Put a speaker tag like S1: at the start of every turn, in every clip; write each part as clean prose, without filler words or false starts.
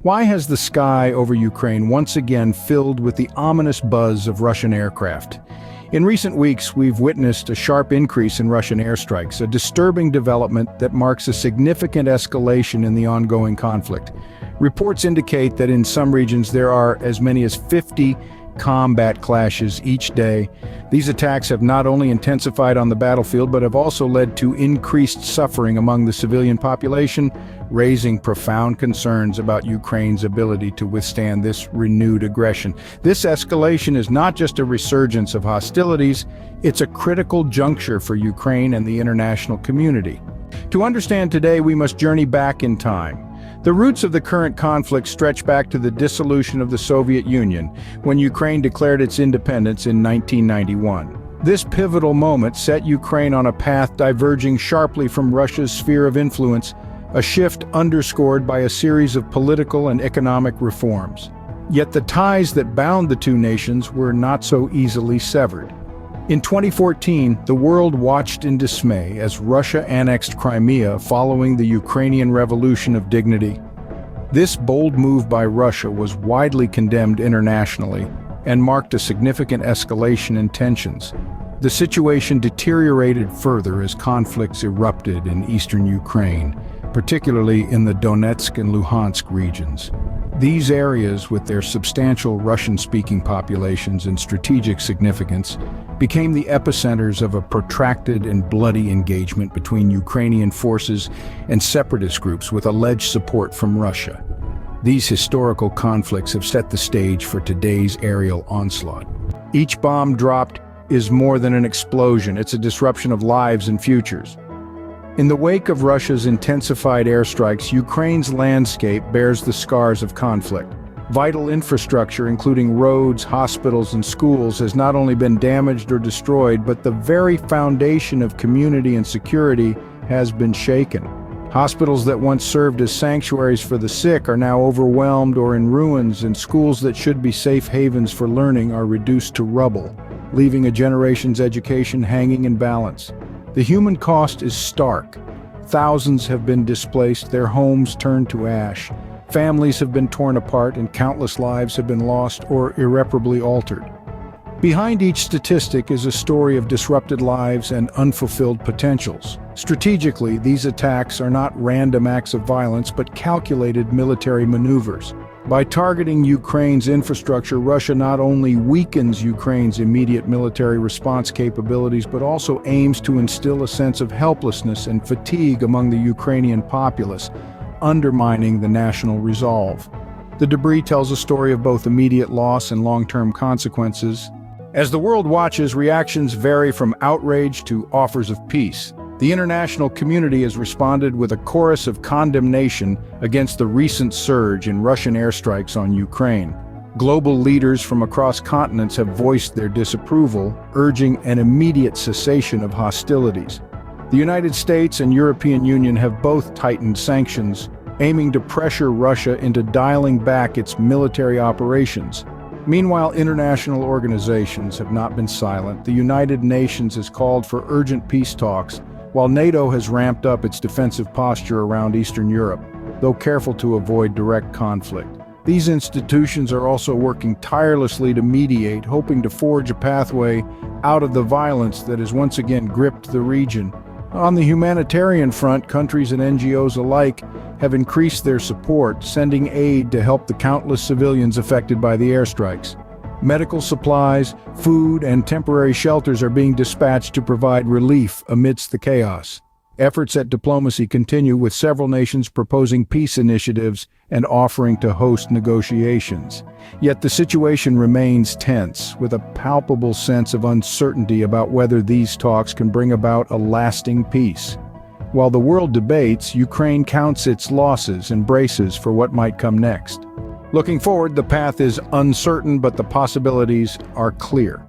S1: Why has the sky over Ukraine once again filled with the ominous buzz of Russian aircraft? In recent weeks, we've witnessed a sharp increase in Russian airstrikes, a disturbing development that marks a significant escalation in the ongoing conflict. Reports indicate that in some regions there are as many as 50 combat clashes each day. These attacks have not only intensified on the battlefield, but have also led to increased suffering among the civilian population, raising profound concerns about Ukraine's ability to withstand this renewed aggression. This escalation is not just a resurgence of hostilities, it's a critical juncture for Ukraine and the international community. To understand today, we must journey back in time. The roots of the current conflict stretch back to the dissolution of the Soviet Union, when Ukraine declared its independence in 1991. This pivotal moment set Ukraine on a path diverging sharply from Russia's sphere of influence, a shift underscored by a series of political and economic reforms. Yet the ties that bound the two nations were not so easily severed. In 2014, the world watched in dismay as Russia annexed Crimea following the Ukrainian Revolution of Dignity. This bold move by Russia was widely condemned internationally and marked a significant escalation in tensions. The situation deteriorated further as conflicts erupted in eastern Ukraine, particularly in the Donetsk and Luhansk regions. These areas, with their substantial Russian-speaking populations and strategic significance, became the epicenters of a protracted and bloody engagement between Ukrainian forces and separatist groups with alleged support from Russia. These historical conflicts have set the stage for today's aerial onslaught. Each bomb dropped is more than an explosion, it's a disruption of lives and futures. In the wake of Russia's intensified airstrikes, Ukraine's landscape bears the scars of conflict. Vital infrastructure, including roads, hospitals, and schools, has not only been damaged or destroyed, but the very foundation of community and security has been shaken. Hospitals that once served as sanctuaries for the sick are now overwhelmed or in ruins, and schools that should be safe havens for learning are reduced to rubble, leaving a generation's education hanging in balance. The human cost is stark. Thousands have been displaced, their homes turned to ash. Families have been torn apart, and countless lives have been lost or irreparably altered. Behind each statistic is a story of disrupted lives and unfulfilled potentials. Strategically, these attacks are not random acts of violence, but calculated military maneuvers. By targeting Ukraine's infrastructure, Russia not only weakens Ukraine's immediate military response capabilities, but also aims to instill a sense of helplessness and fatigue among the Ukrainian populace, undermining the national resolve. The debris tells a story of both immediate loss and long-term consequences. As the world watches, reactions vary from outrage to offers of peace. The international community has responded with a chorus of condemnation against the recent surge in Russian airstrikes on Ukraine. Global leaders from across continents have voiced their disapproval, urging an immediate cessation of hostilities. The United States and European Union have both tightened sanctions, aiming to pressure Russia into dialing back its military operations. Meanwhile, international organizations have not been silent. The United Nations has called for urgent peace talks, while NATO has ramped up its defensive posture around Eastern Europe, though careful to avoid direct conflict. These institutions are also working tirelessly to mediate, hoping to forge a pathway out of the violence that has once again gripped the region. On the humanitarian front, countries and NGOs alike have increased their support, sending aid to help the countless civilians affected by the airstrikes. Medical supplies, food, and temporary shelters are being dispatched to provide relief amidst the chaos. Efforts at diplomacy continue, with several nations proposing peace initiatives and offering to host negotiations. Yet the situation remains tense, with a palpable sense of uncertainty about whether these talks can bring about a lasting peace. While the world debates, Ukraine counts its losses and braces for what might come next. Looking forward, the path is uncertain, but the possibilities are clear.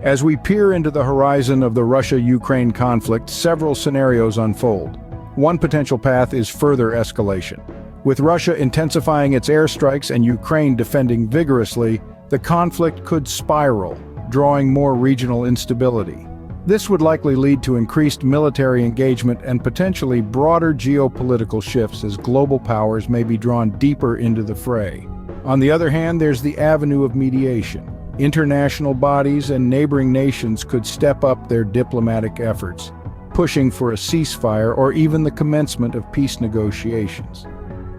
S1: As we peer into the horizon of the Russia-Ukraine conflict, several scenarios unfold. One potential path is further escalation. With Russia intensifying its airstrikes and Ukraine defending vigorously, the conflict could spiral, drawing more regional instability. This would likely lead to increased military engagement and potentially broader geopolitical shifts as global powers may be drawn deeper into the fray. On the other hand, there's the avenue of mediation. International bodies and neighboring nations could step up their diplomatic efforts, pushing for a ceasefire or even the commencement of peace negotiations.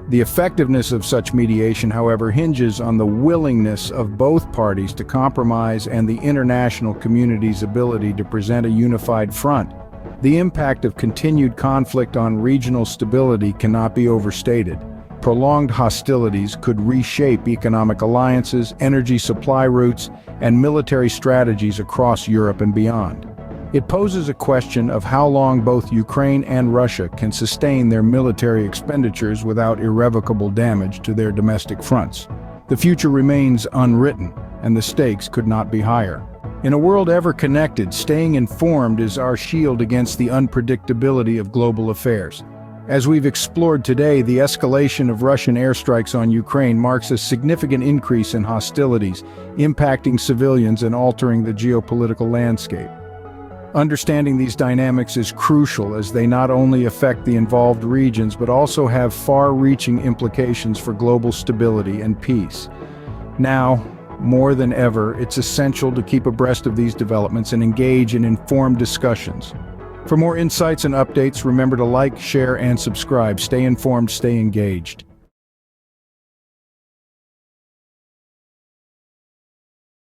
S1: The effectiveness of such mediation, however, hinges on the willingness of both parties to compromise and the international community's ability to present a unified front. The impact of continued conflict on regional stability cannot be overstated. Prolonged hostilities could reshape economic alliances, energy supply routes, and military strategies across Europe and beyond. It poses a question of how long both Ukraine and Russia can sustain their military expenditures without irrevocable damage to their domestic fronts. The future remains unwritten, and the stakes could not be higher. In a world ever connected, staying informed is our shield against the unpredictability of global affairs. As we've explored today, the escalation of Russian airstrikes on Ukraine marks a significant increase in hostilities, impacting civilians and altering the geopolitical landscape. Understanding these dynamics is crucial as they not only affect the involved regions but also have far-reaching implications for global stability and peace. Now, more than ever, it's essential to keep abreast of these developments and engage in informed discussions. For more insights and updates, remember to like, share, and subscribe. Stay informed, stay engaged.